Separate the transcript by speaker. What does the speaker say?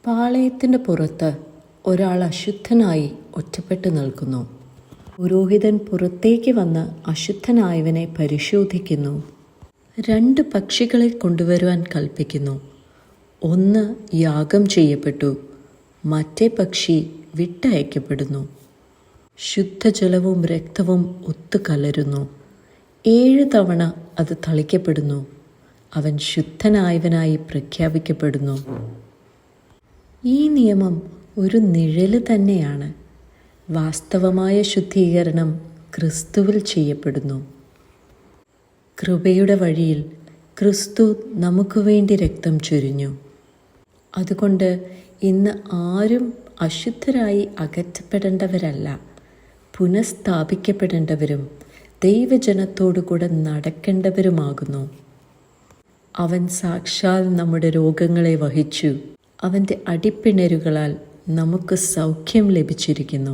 Speaker 1: പാളയത്തിൻ്റെ പുറത്ത് ഒരാൾ അശുദ്ധനായി ഒറ്റപ്പെട്ടു നിൽക്കുന്നു. പുരോഹിതൻ പുറത്തേക്ക് വന്ന് അശുദ്ധനായവനെ പരിശോധിക്കുന്നു. 2 പക്ഷികളെ കൊണ്ടുവരുവാൻ കൽപ്പിക്കുന്നു. ഒന്ന് യാഗം ചെയ്യപ്പെട്ടു, മറ്റേ പക്ഷി വിട്ടയക്കപ്പെടുന്നു. ശുദ്ധജലവും രക്തവും ഒത്തുകലരുന്നു. 7 തവണ അത് തളിക്കപ്പെടുന്നു. അവൻ ശുദ്ധനായവനായി പ്രഖ്യാപിക്കപ്പെടുന്നു. ഈ നിയമം ഒരു നിഴല് തന്നെയാണ്. വാസ്തവമായ ശുദ്ധീകരണം ക്രിസ്തുവിൽ ചെയ്യപ്പെടുന്നു. കൃപയുടെ വഴിയിൽ ക്രിസ്തു നമുക്ക് വേണ്ടി രക്തം ചൊരിഞ്ഞു. അതുകൊണ്ട് ഇന്ന് ആരും അശുദ്ധരായി അകറ്റപ്പെടേണ്ടവരല്ല, പുനഃസ്ഥാപിക്കപ്പെടേണ്ടവരും ദൈവജനത്തോടുകൂടെ നടക്കേണ്ടവരുമാകുന്നു. അവൻ സാക്ഷാൽ നമ്മുടെ രോഗങ്ങളെ വഹിച്ചു. അവൻ്റെ അടിപ്പിണരുകളാൽ നമുക്ക് സൗഖ്യം ലഭിച്ചിരിക്കുന്നു.